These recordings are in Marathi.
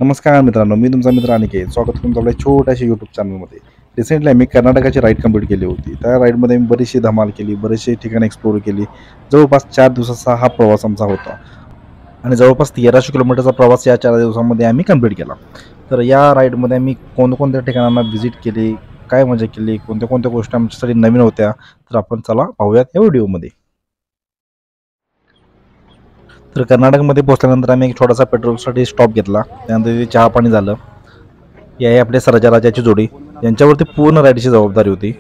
नमस्कार मित्रांनो, मी तुमचा मित्र अनिकेत. स्वागत तुमचं आपल्या छोट्याशा यूट्यूब चॅनलमध्ये. रिसेंटली आम्ही कर्नाटकाची राईड कंप्लीट केली होती. त्या राईडमध्ये मी बरीचशी धमाल केली, बरेचसे ठिकाण एक्सप्लोर केली. जवळपास 4 दिवसाचा हा प्रवास आमचा होता आणि जवळपास 1300 किलोमीटरचा प्रवास या 4 दिवसांमध्ये आम्ही कंप्लीट केला. तर या राईडमध्ये आम्ही कोणकोणत्या ठिकाणांना व्हिजिट केली, काय मजा केली, कोणत्या कोणत्या गोष्टी आमच्यासाठी नवीन होत्या, तर आपण चला पाहूयात या व्हिडिओमध्ये. तर कर्नाटकमध्ये पोहोचल्यानंतर आम्ही एक छोटासा पेट्रोलसाठी स्टॉप घेतला. त्यानंतर तिथे चहा पाणी झालं. हे आहे आपले सर्जा राजाची जोडी, यांच्यावरती पूर्ण राईडची जबाबदारी होती.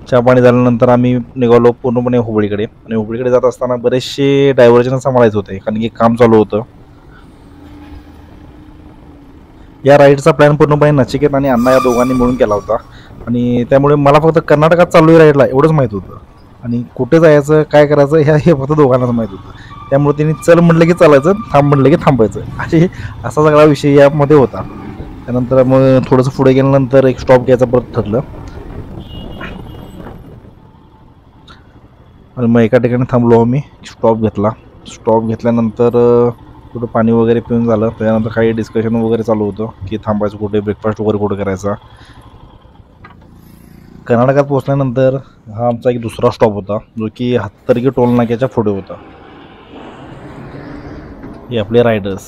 चहा पाणी झाल्यानंतर आम्ही निघालो पूर्णपणे हुबळीकडे. आणि हुबळीकडे जात असताना बरेचसे डायव्हर्जन सांभाळायचे होते, कारण की काम चालू होतं. या राईडचा प्लॅन पूर्णपणे नचिकेत आणि अण्णा या दोघांनी मिळून केला होता. आणि त्यामुळे मला फक्त कर्नाटकात चालू राईडला एवढंच माहीत होतं, आणि कुठे जायचं काय करायचं हे फक्त दोघांनाच माहीत होतं. त्यामुळे त्यांनी चल म्हटलं की चालायचं, थांब म्हटलं की थांबायचं, असा सगळा विषय यामध्ये होता. त्यानंतर मग थोडंसं पुढे गेल्यानंतर एक स्टॉप घ्यायचं परत ठरलं. आणि मग एका ठिकाणी थांबलो आम्ही, स्टॉप घेतला. स्टॉप घेतल्यानंतर थोडं पाणी वगैरे पिऊन झालं. त्यानंतर काही डिस्कशन वगैरे चालू होतं की थांबायचं कुठे, ब्रेकफास्ट वगैरे कुठे करायचा. कर्नाटकात पोहोचल्यानंतर हा आमचा एक दुसरा स्टॉप होता, जो की हत्तरगी टोल नाक्याच्या पुढे होता. हे आपले रायडर्स,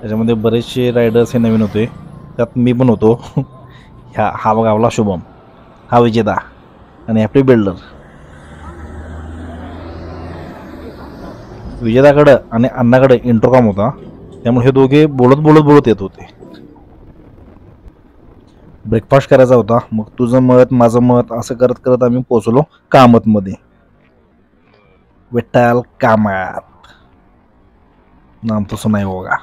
त्याच्यामध्ये बरेचसे रायडर्स हे नवीन होते, त्यात मी पण होतो. हा बघा आपला शुभम, हा विजेता आणि आपले बिल्डर. विजेताकडं आणि अण्णाकडे इंटरकॉम होता, त्यामुळे हे दोघे बोलत येत होते. ब्रेकफास्ट करायचा होता. मग तुझं मत माझं मत असं करत करत आम्ही पोचलो कामतमध्ये. विठ्ठल कामत नाम तसं नाही बघा.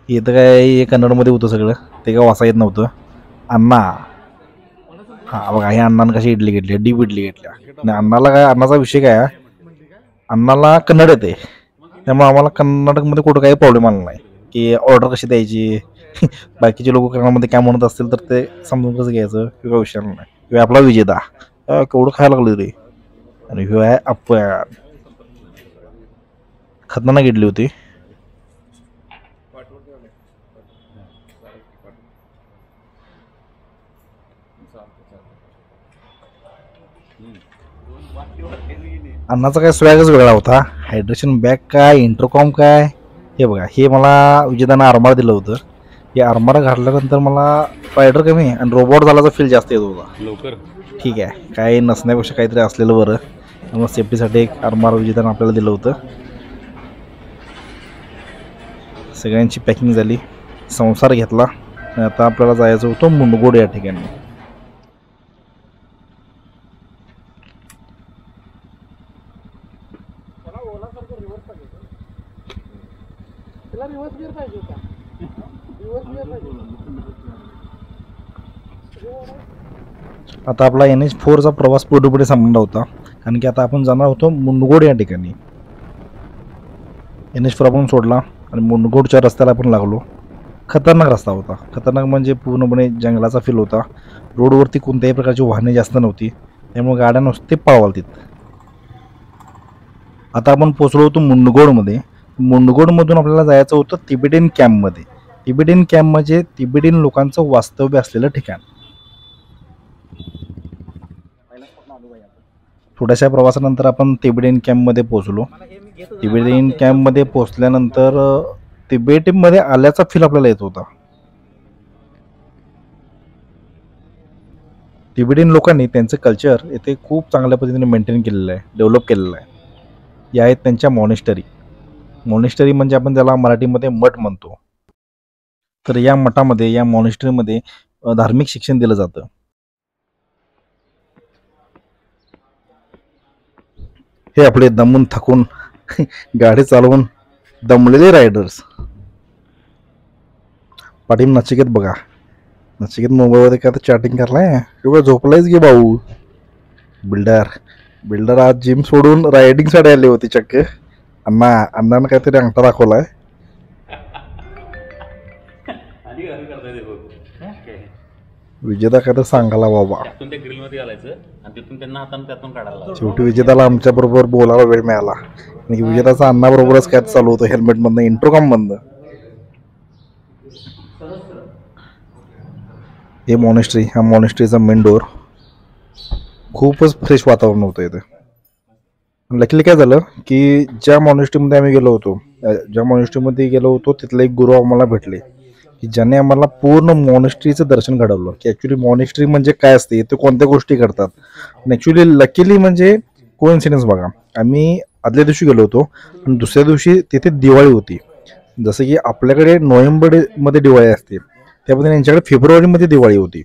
हे तर काय हे कन्नडमध्ये होतं सगळं, ते काय वाचा येत नव्हतं. अण्णा, हा बघा, हे अण्णानं कशी इडली घेतली, डीप इडली घेतल्या. आणि अण्णाला काय, अण्णाचा विषय काय, अण्णाला कन्नड येते, त्यामुळे आम्हाला कर्नाटकमध्ये कुठं काही प्रॉब्लेम आला नाही की ऑर्डर कशी द्यायची. बाकीचे लोक कर्नाटकमध्ये काय म्हणत असतील तर ते समजून कसं घ्यायचं किंवा विषय नाही. किंवा आपला विजेता केवढं खायला लागलं रे. आणि ह्यो आहे आपण, खतरनाक इडली होती. अन्नाचा काय स्वॅगच वेगळा होता. हायड्रेशन बॅग काय, इंटरकॉम काय. हे बघा, हे मला विजेतानं आरमार दिलं होतं. हे आरमार घातल्यानंतर मला रायडर कमी आणि रोबोट झाल्याचा फील जास्त येत होता. लवकर ठीक आहे, काय नसण्यापेक्षा काहीतरी असलेलं बरं. मग सेफ्टीसाठी एक आरमार विजेतानं आपल्याला दिलं होतं. सगळ्यांची पॅकिंग झाली, संसार घेतला आणि आता आपल्याला जायचं होतं मुंडगोड या ठिकाणी. आता आपला NH4चा प्रवास पूर्णपणे संपला होता, कारण की आता आपण जाणार होतो मुंडगोड या ठिकाणी. NH4 आपण सोडला आणि मुंडगोडच्या रस्त्याला आपण लागलो. खतरनाक रस्ता होता, खतरनाक म्हणजे पूर्णपणे जंगलाचा फील होता. रोडवरती कोणत्याही प्रकारची वाहने जास्त नव्हती, त्यामुळे गाड्या नुसते पळवालतीत. आता आपण पोचलो होतो मुंडगोडमध्ये. मुंडगोडमधून आपल्याला जायचं होतं तिबेटियन कॅम्पमध्ये. तिबेटियन कॅम्प म्हणजे तिबेटियन लोकांचं वास्तव्य असलेलं ठिकाण. थोड्याशा प्रवासानंतर आपण तिबेटियन कॅम्पमध्ये पोहोचलो. तिबेटियन कॅम्पमध्ये पोहोचल्यानंतर तिबेटमध्ये आल्याचा फील आपल्याला येत होता. तिबेटियन लोकांनी त्यांचं कल्चर येथे खूप चांगल्या पद्धतीने मेंटेन केलेलं आहे, डेव्हलप केलेलं आहे. या आहेत त्यांच्या मॉनेस्टरी. मॉनेस्टरी म्हणजे आपण त्याला मराठीमध्ये मठ म्हणतो. तर या मठामध्ये, या मॉनेस्टरीमध्ये धार्मिक शिक्षण दिलं जातं. हे आपले दमून थकून गाडी चालवून दमलेले रायडर्स. पाठीम नचिकेत बघा, नचिकेत मोबाईलमध्ये काय तर चॅटिंग करलाय किंवा झोपलायच गे भाऊ. बिल्डर आज जिम सोडून रायडिंगसाठी आली होती चक्क. अण्णानं काहीतरी अंगठा दाखवलाय. विजेता काय तर सांगाला बाबा. ग्रिल मध्ये घालायचं आणि तिथून त्यांना हाताने त्यातून काढायला. शेवटी विजेताला आमच्या बरोबर बोलायला वेळ मिळाला. विजेताचा अण्णाबरोबरच काय चालू होतं हेल्मेटमधनं इंट्रोकॉम मधनं. हे मॉनेस्ट्री, हा मॉनेस्ट्रीचा मेन डोर. खूपच फ्रेश वातावरण होतं इथे. लकीली काय झालं की ज्या मॉनेस्ट्रीमध्ये आम्ही गेलो होतो, तिथले एक गुरु आम्हाला भेटले की ज्याने आम्हाला पूर्ण मॉनेस्ट्रीचं दर्शन घडवलं की ॲक्च्युली मॉनेस्ट्री म्हणजे काय असते, ते कोणत्या गोष्टी करतात. ॲक्च्युली लकीली म्हणजे कोइन्सिडन्स बघा, आम्ही आदल्या दिवशी गेलो होतो आणि दुसऱ्या दिवशी तिथे दिवाळी होती. जसं की आपल्याकडे नोव्हेंबरमध्ये दिवाळी असते, त्यामध्ये त्यांच्याकडे फेब्रुवारीमध्ये दिवाळी होती.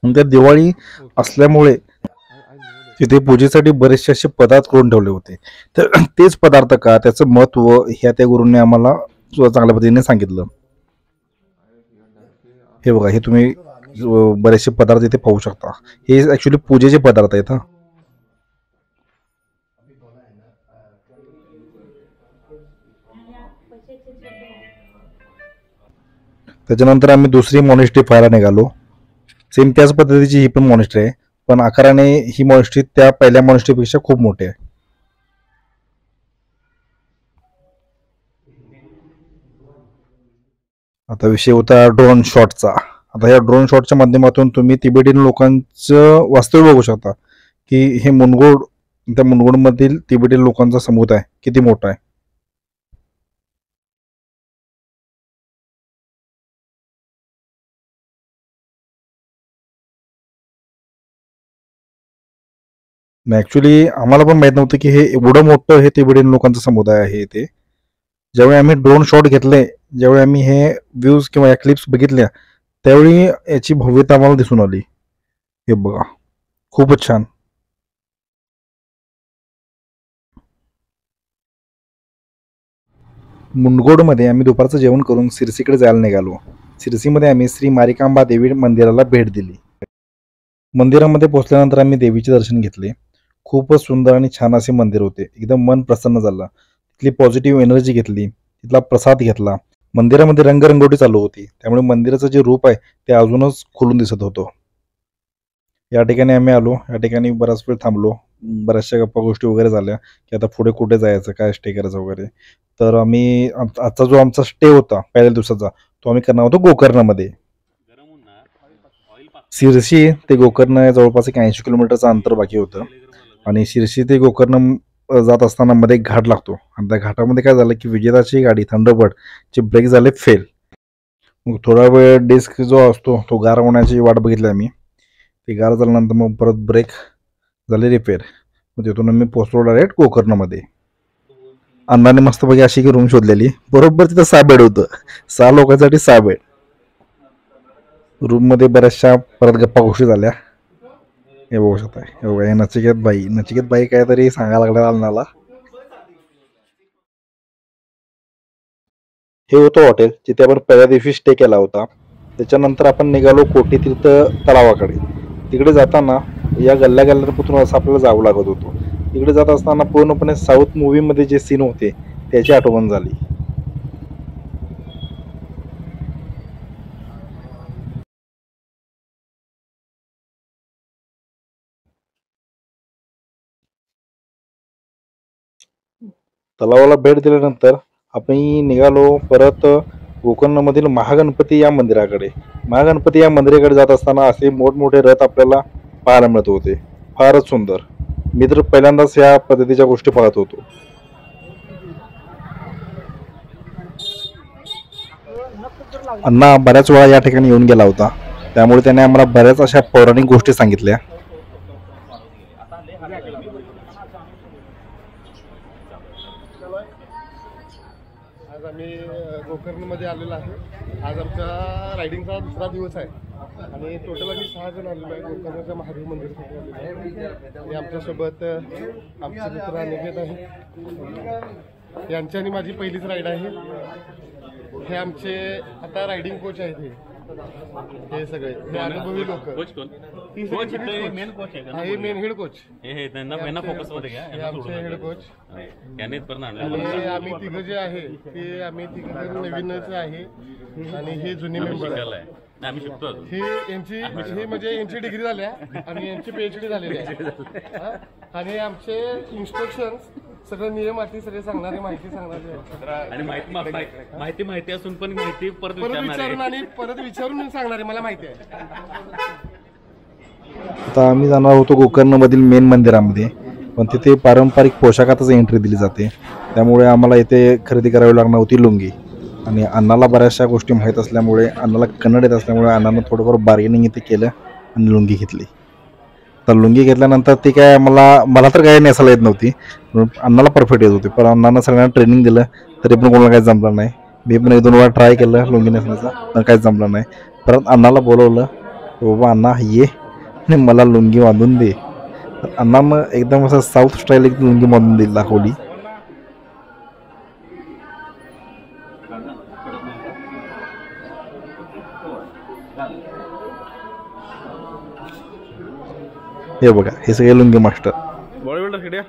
आणि त्या दिवाळी असल्यामुळे तिथे पूजेसाठी बरेचसे असे पदार्थ करून ठेवले होते. तर तेच पदार्थ का, त्याचं महत्त्व ह्या त्या गुरूंनी आम्हाला चांगल्या पद्धतीने सांगितलं. हे बघा, हे तुम्ही बरेचसे पदार्थ इथे पाहू शकता. हे ॲक्च्युली पूजेचे पदार्थ आहेत. हा, त्याच्यानंतर आम्ही दुसरी मॉनेस्ट्री पाहायला निघालो. सेम त्याच पद्धतीची ही पण मॉनेस्ट्री आहे, पण आकाराने ही मॉनेस्ट्री त्या पहिल्या मॉनेस्ट्रीपेक्षा खूप मोठी आहे. आता विषय होता ड्रोन शॉटचा. आता या ड्रोन शॉटच्या माध्यमातून तुम्ही तिबेटियन लोकांचं वास्तव्य बघू शकता की हे मुनगोड, त्या मुनगोडमधील तिबेटियन लोकांचा समुदाय किती मोठा आहे. ॲक्च्युली आम्हाला पण माहित नव्हतं की हे एवढं मोठं हे तिबेटियन लोकांचा समुदाय आहे इथे. ज्यावेळी आम्ही ड्रोन शॉट घेतले, ज्यावेळी आम्ही हे व्ह्यूज किंवा या क्लिप्स बघितल्या, त्यावेळी याची भव्यता आम्हाला दिसून आली. हे बघा, खूपच छान. मुनगोडमध्ये आम्ही दुपारचं जेवण करून सिरसीकडे जायला निघालो. सिरसीमध्ये आम्ही श्री मारिकांबा देवी मंदिराला भेट दिली. मंदिरामध्ये पोहोचल्यानंतर आम्ही देवीचे दर्शन घेतले. खूपच सुंदर आणि छान असे मंदिर होते. एकदम मन प्रसन्न झालं. तिथली पॉझिटिव्ह एनर्जी घेतली, तिथला प्रसाद घेतला. मंदिरामध्ये रंगरंगोटी चालू होती, त्यामुळे मंदिराचं जे रूप आहे ते अजूनच खुलून दिसत होतं. या ठिकाणी आम्ही आलो. या ठिकाणी बराच वेळ थांबलो. बऱ्याचशा गप्पा गोष्टी वगैरे झाल्या की आता पुढे कुठे जायचं, काय स्टे करायचं वगैरे. तर आम्ही आजचा जो आमचा स्टे होता पहिल्या दिवसाचा, तो आम्ही करणार होतो गोकर्णमध्ये. शिरशी ते गोकर्ण जवळपास एक 80 किलोमीटरचं अंतर बाकी होतं. आणि शिरशी ते गोकर्ण जात असताना मध्ये एक घाट लागतो, आणि त्या घाटामध्ये काय झालं की विजेताची गाडी थंडरबर्ड चे ब्रेक झाले फेल. मग थोडा वेळ डिस्क जो असतो तो गार होण्याची वाट बघितली आम्ही. ते गार झाल्यानंतर मग परत ब्रेक झाले रिपेअर. मग तिथून आम्ही पोहोचलो डायरेक्ट गोकर्णमध्ये. अण्णाने मस्तपैकी अशी की रूम शोधलेली, बरोबर तिथं 6 बेड होतं. 6 लोकांसाठी 6 बेड. रूममध्ये बऱ्याचशा परत गप्पा गोष्टी झाल्या. हे बघू शकता, हे बघा, हे नचिकेत बाई काहीतरी सांगायला लागल्या अण्णाला. हे होतं हॉटेल जिथे आपण पहिल्या दिवशी स्टे केला होता. त्याच्यानंतर आपण निघालो कोटीतीर्थ तलावाकडे. तिकडे जाताना या गल्ल्या गल्ल्यांपासून असं आपल्याला जावं लागत होतं. तिकडे जात असताना पूर्णपणे साऊथ मूवीमध्ये जे सीन होते त्याची आठवण झाली. तलावाला भेट दिल्यानंतर आपण निघालो परत गोकर्णमधील महागणपती या मंदिराकडे. महागणपती या मंदिराकडे जात असताना असे मोठमोठे रथ आपल्याला पाहायला मिळत होते. फारच सुंदर. मी तर पहिल्यांदाच या पद्धतीच्या गोष्टी पाहत होतो. अण्णा बऱ्याच वेळा या ठिकाणी येऊन गेला होता, त्यामुळे त्याने आम्हाला बऱ्याच अशा पौराणिक गोष्टी सांगितल्या. आज आम्ही गोकर्णमध्ये आलेलो आहे. आज आमचा रायडिंगचा दुसरा दिवस आहे आणि टोटल आम्ही 6 जण आलेलो आहे गोकर्णाच्या महादेव मंदिरासाठी आलेलो आहे. आणि आमच्यासोबत आमचे मित्र अनिकेत आहे. यांची आणि माझी पहिलीच राईड आहे. हे आमचे आता रायडिंग कोच आहेत. हे सगळे हे अनुभवी लोक. मेन कोच आहे हे मेन हेड कोच. हे त्यांना फोकस मध्ये घ्या. हे आमचे हेड कोच. त्यांनीच पण आणि आम्ही तिघं जे आहे ते आम्ही तिघं नवीनच आहे आणि हे जुने मेंबर आहे. आम्ही शिकतो. हे म्हणजे यांची डिग्री झाल्या आणि यांची PhD झालेली आहे. आणि आमचे इन्स्ट्रक्शन सगळं नियम अटी सगळे सांगणारे माहिती सांगणारे आणि माहिती असून पण माहिती परत परत विचारणार विचारून आणि परत विचारून सांगणारे मला माहिती आहे. आता आम्ही जाणार होतो गोकर्णमधील मेन मंदिरामध्ये, पण तिथे पारंपरिक पोशाखातच एंट्री दिली जाते. त्यामुळे आम्हाला इथे खरेदी करावी लागणार होती लुंगी. आणि अण्णाला बऱ्याचशा गोष्टी माहीत असल्यामुळे, अण्णाला कन्नड येत असल्यामुळे अण्णानं थोडंफार बार्गेनिंग इथे केलं आणि लुंगी घेतली. तर लुंगी घेतल्यानंतर ती काय मला तर काही नेसायला येत नव्हती, अण्णाला परफेक्ट येत होती. पण अण्णानं सगळ्यांना ट्रेनिंग दिलं तरी पण कोणाला काही जमलं नाही. मी पण 1-2 वेळा ट्राय केलं लुंगी नेसण्याचा, पण काहीच जमलं नाही. परत अण्णाला बोलवलं, बाबा अण्णा ये आणि मला लुंगी बांधून दे. तर अण्णानं एकदम असं साऊथ स्टाईल एक लुंगी बांधून दाखवली. हे बघा, हे सगळे लुंगी मास्टर.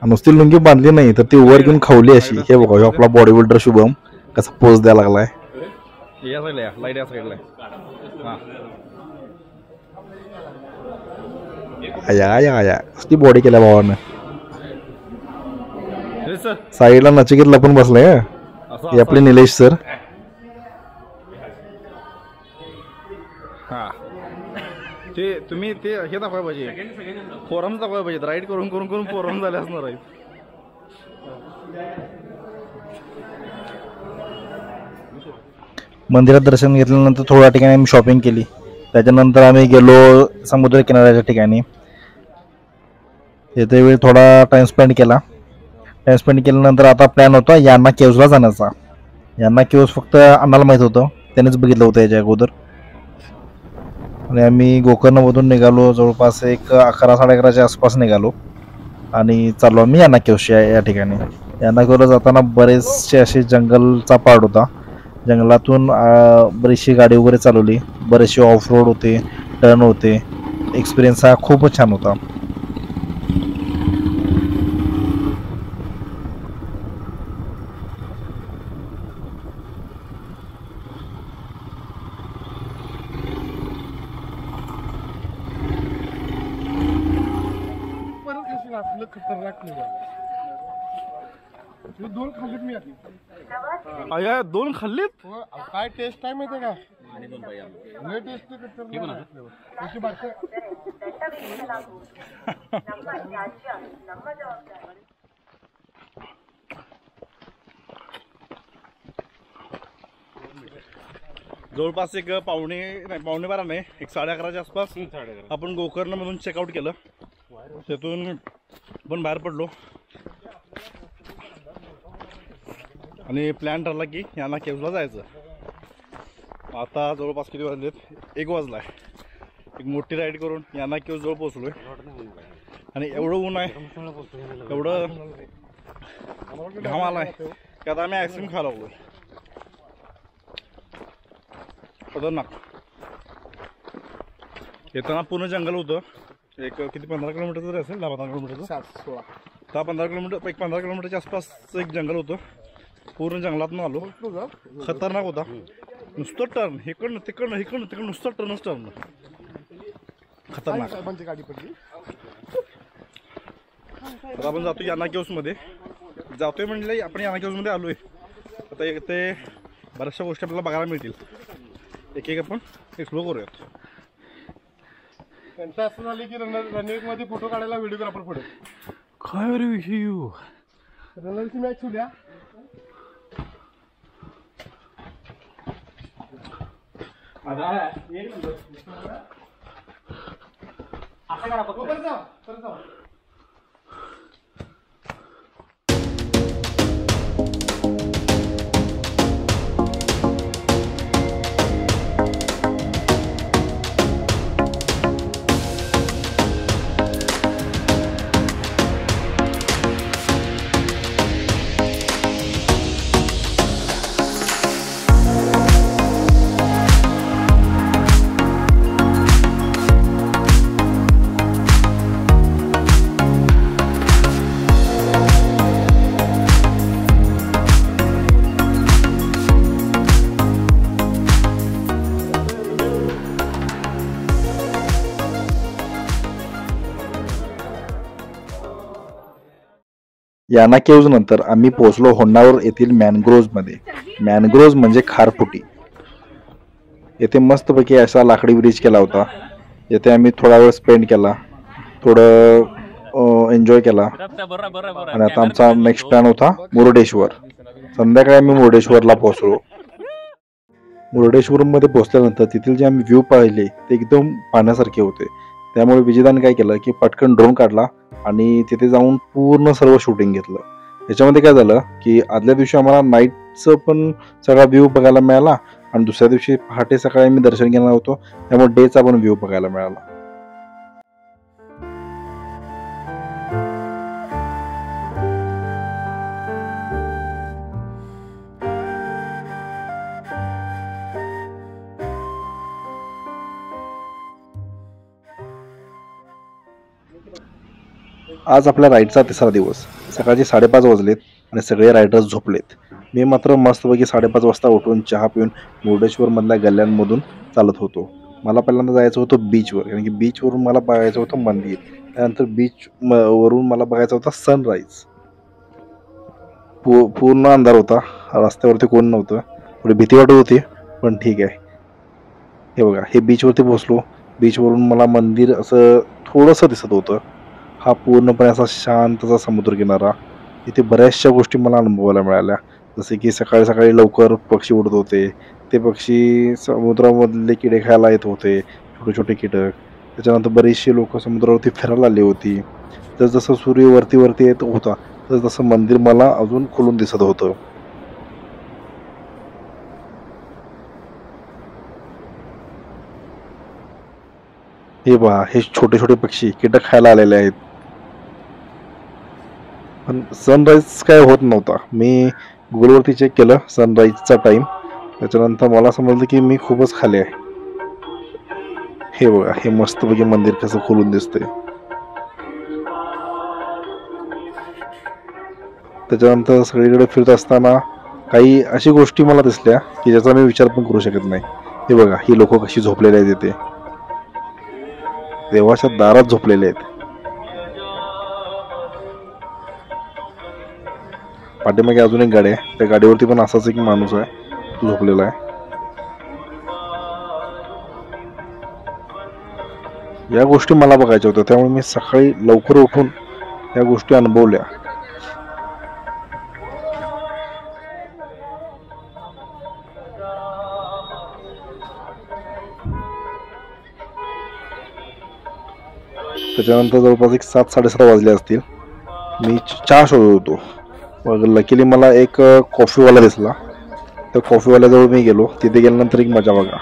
नुसती लुंगी बांधली नाही तर ती वर घेऊन खावली अशी. हे बघा, ह्यो आपला बॉडी बिल्डर शुभम कसा पोज द्यायला लागलाय. ती बॉडी केल्या भावानं. साईडला नचिकेत लपून बसलाय. हे आपले निलेश सर. ते तुम्ही ते हे दाखवायला पाहिजे, फोरम दाखवायला पाहिजे. राईड करून करून करून फोरम झाले असणार आहे. मंदिरात दर्शन घेतल्यानंतर थोड्या ठिकाणी आम्ही शॉपिंग केली. त्याच्यानंतर आम्ही गेलो समुद्र किनाऱ्याच्या ठिकाणी. तिथे वेळ थोडा टाइम स्पेंड केल्यानंतर आता प्लॅन होता यान्ना केव्सला जाण्याचा. यान्ना केव्स फक्त अण्णाला माहीत होतं, त्यानेच बघितलं होतं याच्या अगोदर. आणि आम्ही गोकर्णमधून निघालो जवळपास 11-11:30च्या आसपास निघालो आणि चाललो आम्ही यान्ना केव्स या ठिकाणी. यान्ना केव्सला जाताना बरेचसे असे जंगलचा पार्ट होता. जंगलातून बरीचशी गाडी वगैरे चालवली, बरेचसे ऑफ रोड होते, टर्न होते. एक्सपिरियन्स हा खूपच छान होता. असलं खतरनाक नाही. 2 खाल्लीत मी आधी. अया 2 खाल्लीत. काय टेस्ट आहे माहिती का? लय टेस्ट जवळपास पावणे 12 नाही, 11:30च्या आसपास आपण गोकर्णमधून चेकआउट केलं. तिथून पण बाहेर पडलो आणि प्लॅन ठरला की यान्ना केव्सला जायचं. आता जवळपास किती वाजलेत? 1 वाजलाय. एक मोठी राईड करून यान्ना केव्स जवळ पोहोचलोय. आणि एवढं ऊन आहे, एवढं घाम आलाय की आता आम्ही आईस्क्रीम खायला लागलोय. खतरनाक. येताना पूर्ण जंगल होतं. एक किती 15 किलोमीटर तरी असेल, 10-15 किलोमीटरचं. 10-15 किलोमीटर, 15 किलोमीटरच्या आसपास एक जंगल होतं. पूर्ण जंगलातून आलो. खतरनाक होता. नुसतं टर्न, इकडनं तिकडनं नुसतं टर्न. खतरनाक. गाडी पडली. आता आपण जातो यान्ना केव्स मध्ये. जातोय म्हणजे आपण यान्ना केव्स मध्ये आलोय. आता इथे बऱ्याचशा गोष्टी आपल्याला बघायला मिळतील. एक आपण एक्सप्लोर करूयात. त्यांचं असं झालं की रनिंग मध्ये फोटो काढायला व्हिडिओग्राफर पुढे. काय रे विषय रनरची मॅच होऊ द्या. असं करा. याना केव्ज नंतर आम्ही पोहोचलो होन्नावर येथील मॅनग्रोव्हमध्ये. मॅनग्रोव्ह म्हणजे खारफुटी. येथे मस्तपैकी असा लाकडी ब्रिज केला होता. येथे आम्ही थोडा वेळ स्पेंड केला, थोडं एन्जॉय केला. आणि आता आमचा नेक्स्ट प्लॅन होता मुरुडेश्वर. संध्याकाळी आम्ही मुरुडेश्वरला पोहोचलो. मुरुडेश्वरमध्ये पोहोचल्यानंतर तिथील जे आम्ही व्ह्यू पाहिले ते एकदम पाहण्यासारखे होते. त्यामुळे विजेताने काय केलं की पटकन ड्रोन काढला आणि तिथे जाऊन पूर्ण सर्व शूटिंग घेतलं. याच्यामध्ये काय झालं की आदल्या दिवशी आम्हाला नाईटचं पण सगळा व्ह्यू बघायला मिळाला आणि दुसऱ्या दिवशी पहाटे सकाळी आम्ही दर्शन घेणार होतो, त्यामुळे डेचा पण व्ह्यू बघायला मिळाला. आज आपल्या राईडचा तिसरा दिवस. सकाळचे 5:30 वाजलेत आणि सगळे रायडर्स झोपलेत. मी मात्र मस्तपैकी 5:30 वाजता उठून चहा पिऊन मुरुडेश्वरमधल्या गल्ल्यांमधून चालत होतो. मला पहिल्यांदा जायचं होतं बीचवर, कारण की बीचवरून मला बघायचं होतं मंदिर. त्यानंतर बीच वरून मला बघायचा होता सनराईज. पूर्ण अंधार होता, रस्त्यावरती कोण नव्हतं. थोडी भीती वाटत होती, पण ठीक आहे. हे बघा, हे बीचवरती पोहोचलो. बीचवरून मला मंदिर असं थोडंसं दिसत होतं. हा पूर्णपणे असा शांतचा समुद्रकिनारा. इथे बऱ्याचशा गोष्टी मला अनुभवायला मिळाल्या, जसे की सकाळी सकाळी लवकर पक्षी उडत होते. ते पक्षी समुद्रामधले किडे खायला येत होते, छोटे छोटे कीटक. त्याच्यानंतर बरीचशी लोक समुद्रावरती फिरायला आली होती. जसं सूर्य वरती वरती येत होता तसं मंदिर मला अजून खुलून दिसत होतं. हे पहा, हे छोटे छोटे पक्षी कीटक खायला आलेले आहेत. पण सनराईज काय होत नव्हता. मी गुगलवरती चेक केलं सनराईजचा टाइम, त्याच्यानंतर मला समजलं की मी खूपच खाली आहे. हे बघा, हे मस्तपैकी मंदिर कसं खोलून दिसतंय. त्याच्यानंतर सगळीकडे फिरत असताना काही अशी गोष्टी मला दिसल्या की ज्याचा मी विचार पण करू शकत नाही. हे बघा, ही लोक कशी झोपलेली आहेत. इथे देवाच्या दारात झोपलेले आहेत. पाठीमागे अजून एक गाडी आहे, त्या गाडीवरती पण असाच एक माणूस आहे, तो झोपलेला आहे. या गोष्टी मला बघायच्या होत्या, त्यामुळे मी सकाळी लवकर उठून या गोष्टी अनुभवल्या. त्याच्यानंतर जवळपास एक 7-7:30 वाजले असतील. मी चहा शोधत होतो. मग लकीली मला एक कॉफीवाला दिसला. त्या कॉफीवाल्याजवळ मी गेलो. तिथे गेल्यानंतर एक मजा बघा.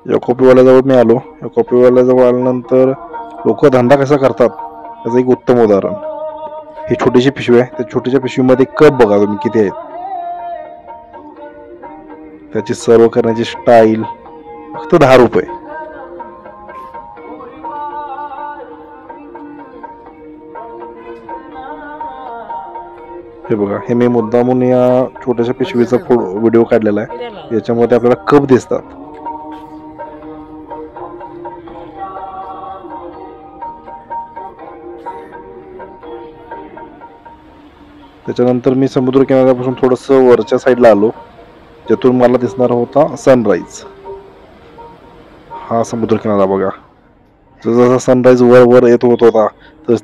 या कॉफीवाल्याजवळ मी आलो. या कॉफीवाल्याजवळ आल्यानंतर लोक धंदा कसा करतात त्याचं एक उत्तम उदाहरण. ही छोटीशी पिशवी आहे, त्या छोट्याशा पिशवीमध्ये कप बघा तुम्ही किती आहेत. त्याची सर्व करण्याची स्टाईल फक्त 10 रुपये. हे बघा, हे मी मुद्दामून या छोट्याशा पिशवीचा व्हिडिओ काढलेला आहे. याच्यामध्ये आपल्याला कप दिसतात. त्याच्यानंतर मी समुद्र किनाऱ्यापासून थोडंसं वरच्या साईडला आलो, ज्यातून मला दिसणार होता सनराईज. हा समुद्र किनारा बघा. जसा सनराईज वर वर येत होत होता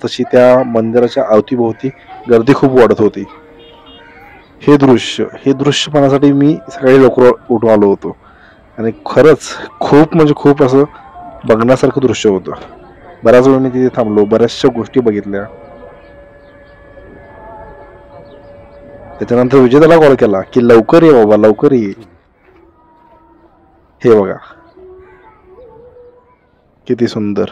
तशी त्या मंदिराच्या अवतीभोवती गर्दी खूप वाढत होती. हे दृश्य पाहण्यासाठी मी सकाळी लवकर उठून आलो होतो आणि खरंच खूप म्हणजे खूप असं बघण्यासारखं दृश्य होतं. बऱ्याच वेळ मी तिथे थांबलो, बऱ्याचशा गोष्टी बघितल्या. त्याच्यानंतर विजेताला कॉल केला की लवकर ये बाबा, लवकर ये. हे बघा किती सुंदर.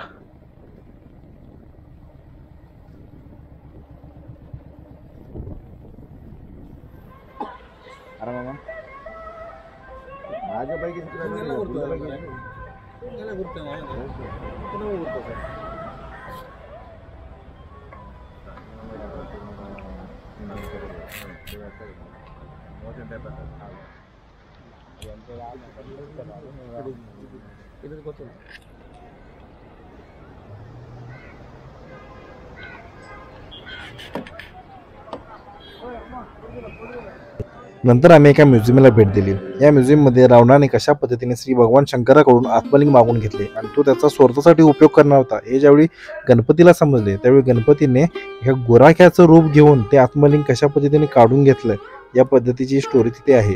नंतर आम्ही एका म्युझियमला भेट दिली. या म्युझियममध्ये रावणाने कशा पद्धतीने श्री भगवान शंकराकडून आत्मलिंग मागून घेतले आणि तो त्याचा स्वार्थासाठी उपयोग करणार होता हे ज्यावेळी गणपतीला समजले त्यावेळी गणपतीने ह्या गोराख्याचं रूप घेऊन ते आत्मलिंग कशा पद्धतीने काढून घेतलं या पद्धतीची स्टोरी तिथे आहे.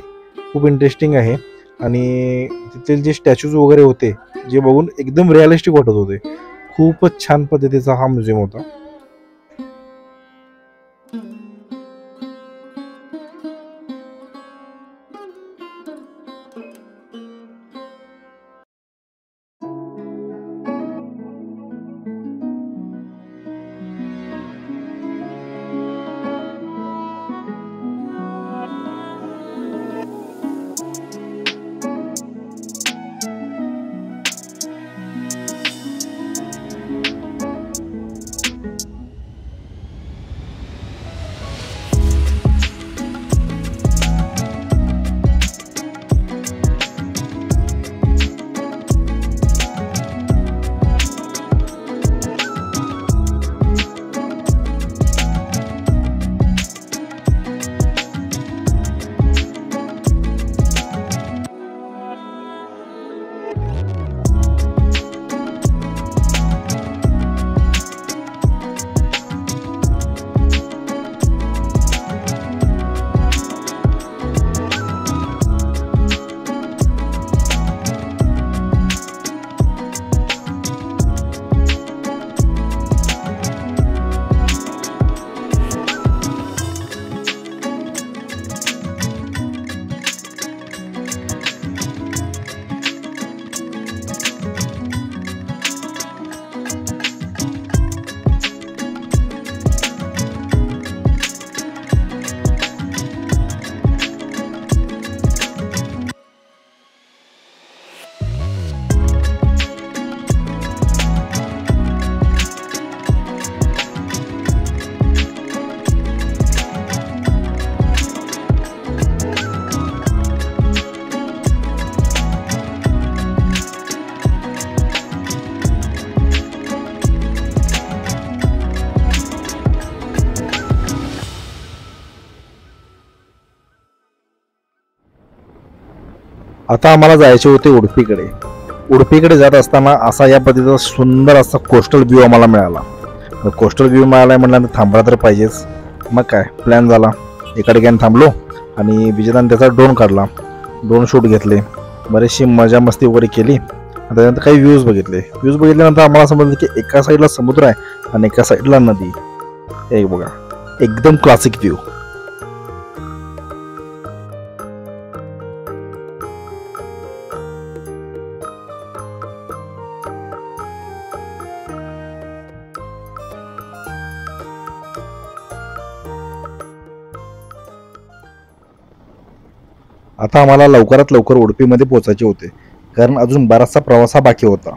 खूप इंटरेस्टिंग आहे आणि तिथले जे स्टॅच्यूज वगैरे होते जे बघून एकदम रिअलिस्टिक वाटत होते. खूपच छान पद्धतीचा हा म्युझियम होता. आता आम्हाला जायचे होते उडपीकडे. उडपीकडे जात असताना असा या पद्धतीचा सुंदर असा कोस्टल व्ह्यू आम्हाला मिळाला. कोस्टल व्ह्यू मिळाला म्हटल्यानंतर थांबला तर पाहिजेच. मग काय प्लॅन झाला. एका ठिकाणी थांबलो आणि विजेताने त्याचा ड्रोन काढला. ड्रोन शूट घेतले. बरीचशी मजा मस्ती वगैरे केली. त्यानंतर काही व्ह्यूज बघितले. व्ह्यूज बघितल्यानंतर आम्हाला समजलं की एका साईडला समुद्र आहे आणि एका साईडला नदी. एक बघा एकदम क्लासिक व्ह्यू. आता आम्हाला लवकरात लवकर उडपीमध्ये पोहोचायचे होते कारण अजून बराचसा प्रवास हा बाकी होता.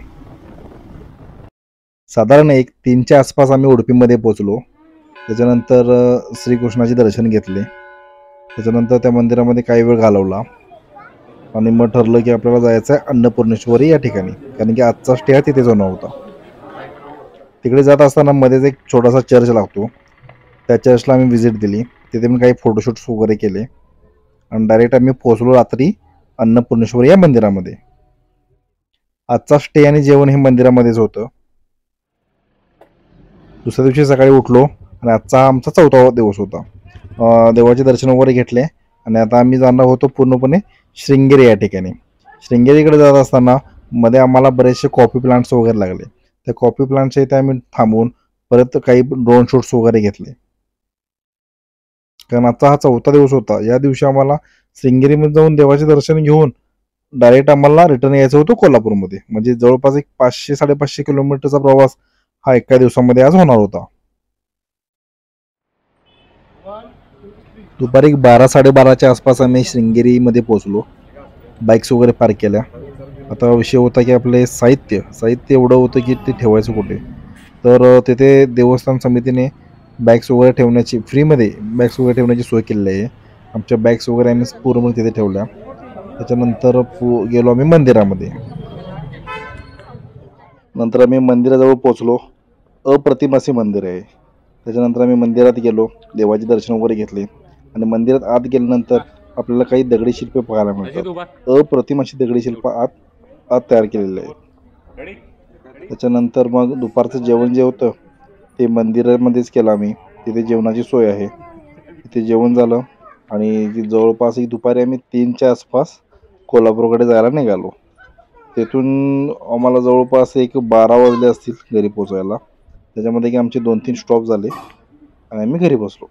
साधारण 1-3च्या आसपास आम्ही उडपीमध्ये पोहोचलो. त्याच्यानंतर श्रीकृष्णाचे दर्शन घेतले. त्याच्यानंतर त्या मंदिरामध्ये काही वेळ घालवला आणि मग ठरलं की आपल्याला जायचं आहे अन्नपूर्णेश्वरी या ठिकाणी कारण की आजचा स्टे हा तिथेच होणार होता. तिकडे जात असताना मध्येच एक छोटासा चर्च लागतो. त्या चर्चला आम्ही व्हिजिट दिली. तिथे मी काही फोटोशूट्स वगैरे केले आणि डायरेक्ट आम्ही पोहोचलो रात्री अन्नपूर्णेश्वरी या मंदिरामध्ये. आजचा स्टे आणि जेवण हे मंदिरामध्येच होतं. दुसऱ्या दिवशी सकाळी उठलो आणि आजचा आमचा 4था दिवस होता. देवाचे दर्शन वगैरे घेतले आणि आता आम्ही जाणार होतो पूर्णपणे श्रृंगेरी या ठिकाणी. श्रृंगेरीकडे जात असताना मध्ये आम्हाला बरेचसे कॉफी प्लांट्स वगैरे लागले. त्या कॉफी प्लांट्सच्या इथे आम्ही थांबून परत काही ड्रोन शूट्स वगैरे घेतले कारण आजचा हा 4था दिवस होता. या दिवशी आम्हाला श्रृंगेरीमध्ये जाऊन देवाचे दर्शन घेऊन डायरेक्ट आम्हाला रिटर्न यायचं होतं कोल्हापूरमध्ये. म्हणजे जवळपास एक 500-550 किलोमीटरचा प्रवास हा एका दिवसामध्ये आज होणार होता. दुपारी 12-12:30च्या आसपास आम्ही श्रृंगेरीमध्ये पोहोचलो. बाईक्स वगैरे पार्क केल्या. आता विषय होता की आपले साहित्य एवढं होतं की ते ठेवायचं कुठे. तर तिथे देवस्थान समितीने बॅग्स वगैरे ठेवण्याची फ्रीमध्ये बॅग्स वगैरे ठेवण्याची सोय केलेली आहे. आमच्या बॅग्स वगैरे आम्ही पूर्ण तिथे ठेवल्या. त्याच्यानंतर गेलो आम्ही मंदिरामध्ये. नंतर आम्ही मंदिराजवळ पोचलो. अप्रतिम असे मंदिर आहे. त्याच्यानंतर आम्ही मंदिरात गेलो, देवाचे दर्शन वगैरे घेतले आणि मंदिरात आत गेल्यानंतर आपल्याला काही दगडी शिल्पे पाहायला मिळतात. अप्रतिम अशी दगडी शिल्प आत तयार केलेले आहेत. त्याच्यानंतर मग दुपारचं जेवण जे होतं ते मंदिरामध्येच केलं आम्ही. तिथे जेवणाची सोय आहे. तिथे जेवण झालं आणि जवळपास दुपारी आम्ही 3च्या आसपास कोल्हापूरकडे जायला निघालो. तेथून आम्हाला जवळपास 12 वाजले असतील घरी पोचायला. त्याच्यामध्ये की आमचे 2-3 स्टॉप झाले आणि आम्ही घरी बसलो.